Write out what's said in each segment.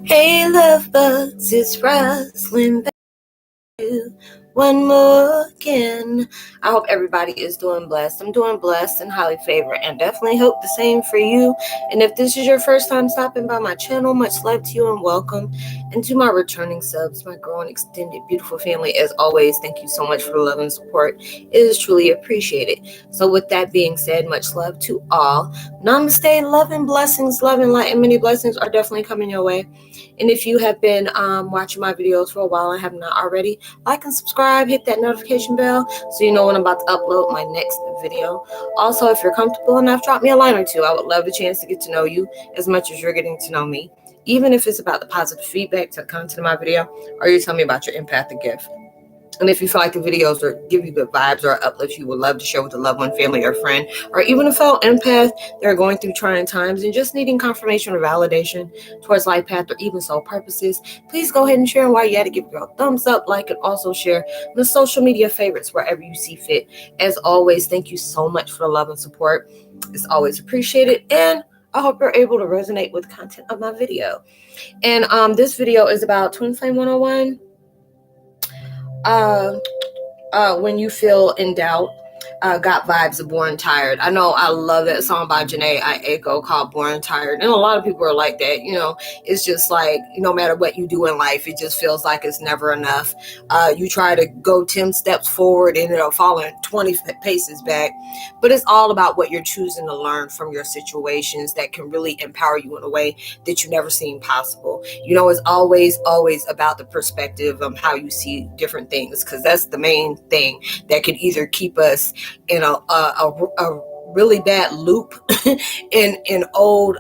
Hey love bugs, it's Roslynn back to you one more again. I hope everybody is doing blessed. I'm doing blessed and highly favored, and definitely hope the same for you. And if this is your first time stopping by my channel, much love to you and welcome. And to my returning subs, my growing extended beautiful family, as always, thank you so much for the love and support. It is truly appreciated. So with that being said, much love to all. Namaste, love and blessings, love and light, and many blessings are definitely coming your way. And if you have been watching my videos for a while and have not already, like and subscribe, hit that notification bell so you know when I'm about to upload my next video. Also, if you're comfortable enough, drop me a line or two. I would love the chance to get to know you as much as you're getting to know me, even if it's about the positive feedback to the content of my video, or you tell me about your empathic gift. And if you feel like the videos or give you good vibes or uplift, you would love to share with a loved one, family, or friend, or even a fellow empath that are going through trying times and just needing confirmation or validation towards life path or even soul purposes, please go ahead and share. And while you're at it, give it a thumbs up, like, and also share the social media favorites wherever you see fit. As always, thank you so much for the love and support. It's always appreciated, and I hope you're able to resonate with the content of my video. And this video is about Twin Flame 101. When you feel in doubt, got vibes of Born Tired. I know I love that song by Janae Aiko called Born Tired. And a lot of people are like that. It's just like, no matter what you do in life, it just feels like it's never enough. You try to go 10 steps forward and it'll fall in 20 paces back. But it's all about what you're choosing to learn from your situations that can really empower you in a way that you never seen possible. It's always about the perspective of how you see different things, because that's the main thing that can either keep us in a really bad loop in old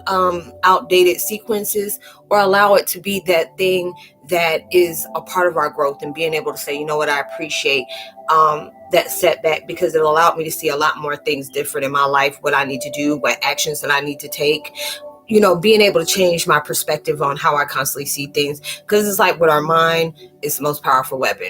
outdated sequences, or allow it to be that thing that is a part of our growth, and being able to say, you know what, I appreciate that setback, because it allowed me to see a lot more things different in my life, what I need to do, what actions that I need to take. Being able to change my perspective on how I constantly see things, because it's like with our mind, it's the most powerful weapon.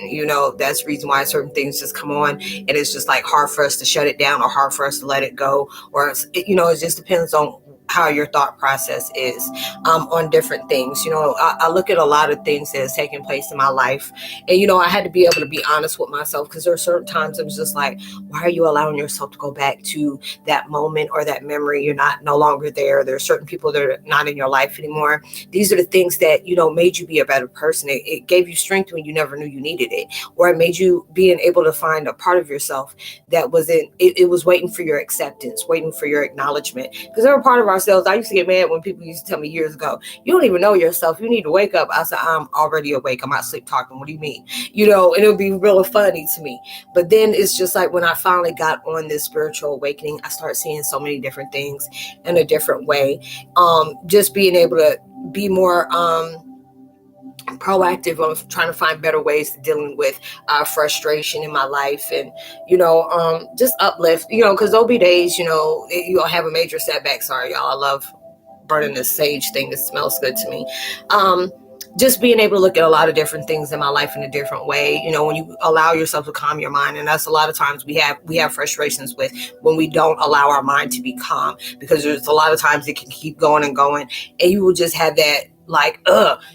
That's the reason why certain things just come on, and it's just like hard for us to shut it down or hard for us to let it go, or it just depends on how your thought process is on different things. I look at a lot of things that has taken place in my life, and I had to be able to be honest with myself, because there are certain times it was just like, why are you allowing yourself to go back to that moment or that memory? You're no longer there. There are certain people that are not in your life anymore. These are the things that made you be a better person. It gave you strength when you never knew you needed it, or it made you being able to find a part of yourself that wasn't. It was waiting for your acceptance, waiting for your acknowledgement, because they're a part of ourselves. I used to get mad when people used to tell me years ago, you don't even know yourself, you need to wake up. I said, I'm already awake, I'm not sleep talking, what do you mean? And it would be really funny to me. But then it's just like when I finally got on this spiritual awakening, I started seeing so many different things in a different way. Just being able to be more proactive of trying to find better ways to dealing with frustration in my life, and just uplift, because there'll be days you'll have a major setback. Sorry y'all, I love burning this sage thing. It smells good to me. Just being able to look at a lot of different things in my life in a different way, when you allow yourself to calm your mind. And that's a lot of times we have frustrations with when we don't allow our mind to be calm, because there's a lot of times it can keep going and going, and you will just have that like,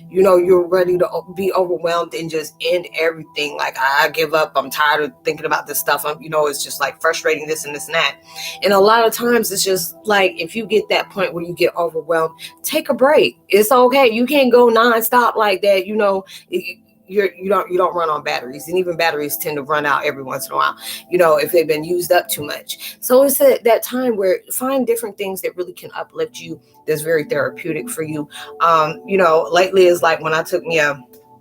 you're ready to be overwhelmed and just end everything. Like, I give up. I'm tired of thinking about this stuff. It's just like frustrating, this and this and that. And a lot of times it's just like, if you get that point where you get overwhelmed, take a break. It's okay. You can't go nonstop like that. You don't run on batteries, and even batteries tend to run out every once in a while, if they've been used up too much. So it's that time where find different things that really can uplift you, that's very therapeutic for you. Lately is like when I took me a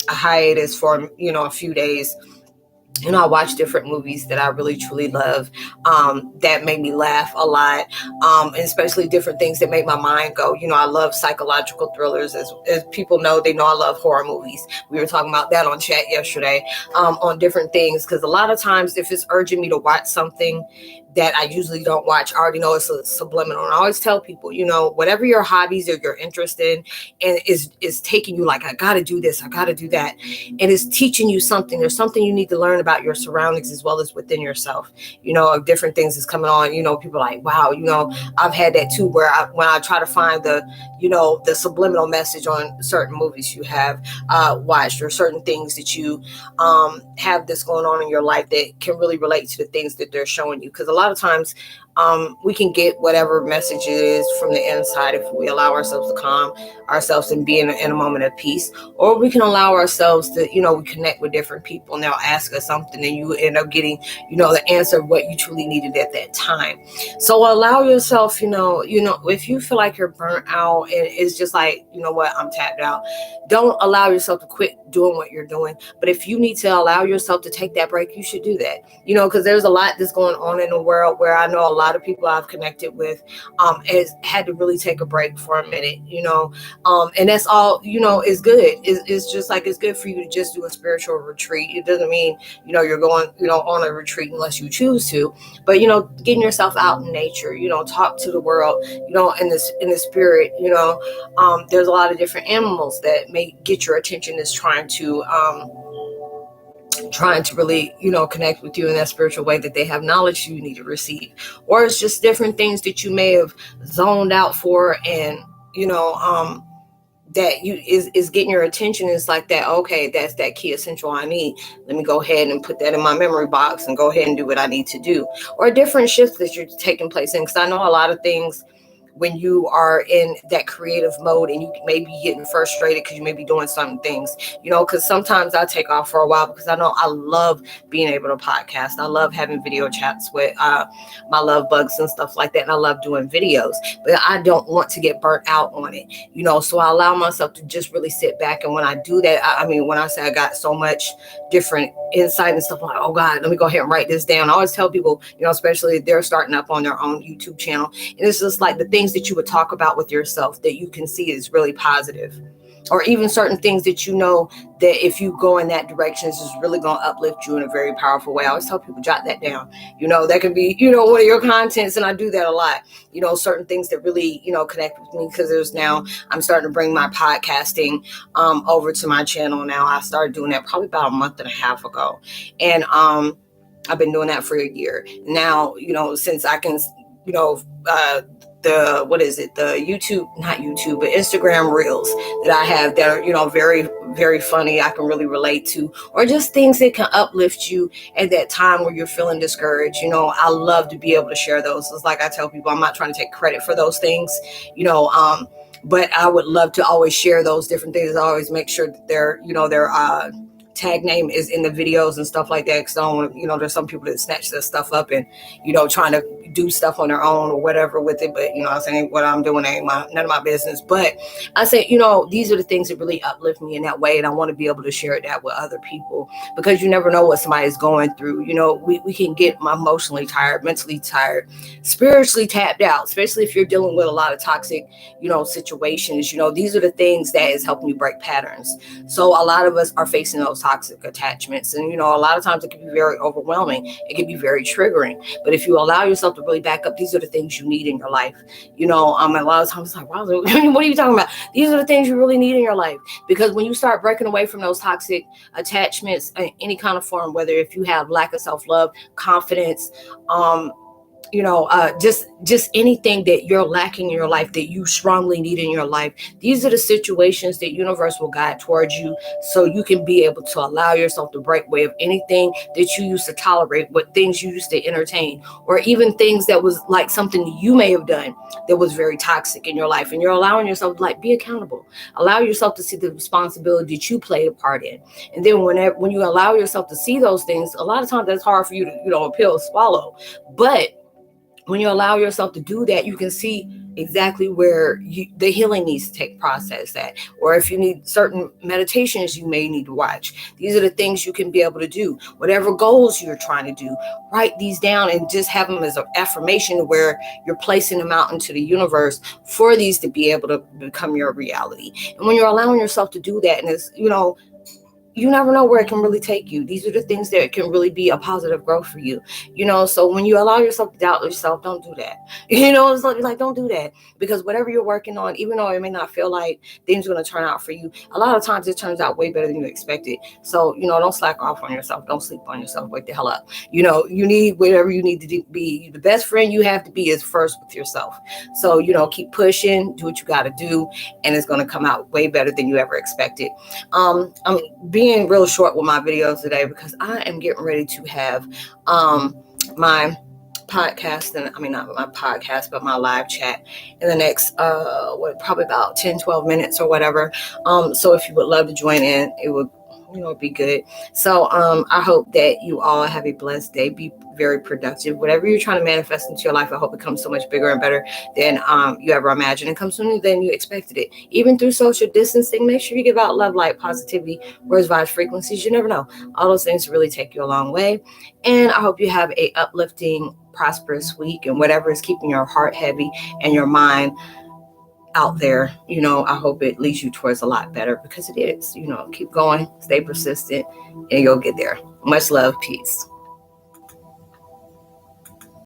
hiatus for a few days, and I watch different movies that I really truly love, that made me laugh a lot, and especially different things that make my mind go. I love psychological thrillers. As people know, they know I love horror movies. We were talking about that on chat yesterday, on different things, because a lot of times if it's urging me to watch something that I usually don't watch. I already know it's a subliminal. And I always tell people, whatever your hobbies or your interest in, and is taking you like, I got to do this, I got to do that, and it's teaching you something. There's something you need to learn about your surroundings as well as within yourself. Of different things is coming on. People are like, wow, I've had that too, where when I try to find the subliminal message on certain movies you have watched, or certain things that you have this going on in your life that can really relate to the things that they're showing you. Because a lot of times we can get whatever message it is from the inside if we allow ourselves to calm ourselves and be in a moment of peace. Or we can allow ourselves to, we connect with different people and they'll ask us something and you end up getting, the answer of what you truly needed at that time. So allow yourself, if you feel like you're burnt out and it's just like, what, I'm tapped out. Don't allow yourself to quit doing what you're doing. But if you need to allow yourself to take that break, you should do that, because there's a lot that's going on in the world where I know a lot of people I've connected with has had to really take a break for a minute, and that's all, is good. It's just like, it's good for you to just do a spiritual retreat. It doesn't mean, you're going, on a retreat unless you choose to, but, getting yourself out in nature, talk to the world, in the spirit, there's a lot of different animals that may get your attention, is trying to really, connect with you in that spiritual way, that they have knowledge you need to receive. Or it's just different things that you may have zoned out for, and, that is getting your attention. Is like that, okay, that's that key essential I need. Let me go ahead and put that in my memory box and go ahead and do what I need to do. Or different shifts that you're taking place in. Because I know a lot of things, when you are in that creative mode and you may be getting frustrated because you may be doing some things, because sometimes I take off for a while, because I know I love being able to podcast. I love having video chats with my love bugs and stuff like that. And I love doing videos, but I don't want to get burnt out on it, so I allow myself to just really sit back. And when I do that, I mean, when I say I got so much different insight and stuff, I'm like, oh God, let me go ahead and write this down. I always tell people, especially if they're starting up on their own YouTube channel, and it's just like the things that you would talk about with yourself that you can see is really positive, or even certain things that that if you go in that direction, it's just really going to uplift you in a very powerful way. I always tell people, jot that down. That can be, one of your contents, and I do that a lot. Certain things that really, connect with me, because I'm starting to bring my podcasting over to my channel now. I started doing that probably about a month and a half ago, and I've been doing that for a year now. Since I can, the YouTube, not YouTube, but Instagram reels that I have that are, very, very funny, I can really relate to, or just things that can uplift you at that time where you're feeling discouraged. I love to be able to share those. It's like I tell people, I'm not trying to take credit for those things, but I would love to always share those different things. I always make sure that their tag name is in the videos and stuff like that, because I don't want, there's some people that snatch this stuff up and, trying to do stuff on their own or whatever with it. But, I'm saying what I'm doing ain't none of my business. But I say, these are the things that really uplift me in that way. And I want to be able to share that with other people, because you never know what somebody's going through. We can get emotionally tired, mentally tired, spiritually tapped out, especially if you're dealing with a lot of toxic, situations. These are the things that is helping you break patterns. So a lot of us are facing those toxic attachments. And, a lot of times it can be very overwhelming. It can be very triggering. But if you allow yourself to really back up, these are the things you need in your life. A lot of times it's like, wow, what are you talking about? These are the things you really need in your life. Because when you start breaking away from those toxic attachments in any kind of form, whether if you have lack of self-love, confidence, just anything that you're lacking in your life that you strongly need in your life. These are the situations that universe will guide towards you, so you can be able to allow yourself to break away of anything that you used to tolerate, what things you used to entertain, or even things that was like something you may have done that was very toxic in your life. And you're allowing yourself to be accountable. Allow yourself to see the responsibility that you played a part in. And then when you allow yourself to see those things, a lot of times that's hard for you to pill swallow. But when you allow yourself to do that, you can see exactly where the healing needs to take process at, or if you need certain meditations you may need to watch. These are the things you can be able to do. Whatever goals you're trying to do, write these down and just have them as an affirmation where you're placing them out into the universe for these to be able to become your reality. And when you're allowing yourself to do that, and it's, you never know where it can really take you. These are the things that can really be a positive growth for you. So when you allow yourself to doubt yourself, don't do that. It's like don't do that, because whatever you're working on, even though it may not feel like things are going to turn out for you, a lot of times it turns out way better than you expected. So don't slack off on yourself. Don't sleep on yourself. Wake the hell up. You need whatever you need to be. The best friend you have to be is first with yourself. So keep pushing, do what you got to do, and it's going to come out way better than you ever expected. I'm being real short with my videos today because I am getting ready to have my podcast, and I mean not my podcast but my live chat in the next probably about 10-12 minutes or whatever. So if you would love to join in, it would be good. So I hope that you all have a blessed day. Be very productive. Whatever you're trying to manifest into your life, I hope it comes so much bigger and better than you ever imagined, and comes sooner than you expected it. Even through social distancing, make sure you give out love, light, positivity, words, vibes, frequencies. You never know. All those things really take you a long way. And I hope you have a uplifting, prosperous week, and whatever is keeping your heart heavy and your mind out there, I hope it leads you towards a lot better, because it is. Keep going, stay persistent, and you'll get there. Much love. Peace.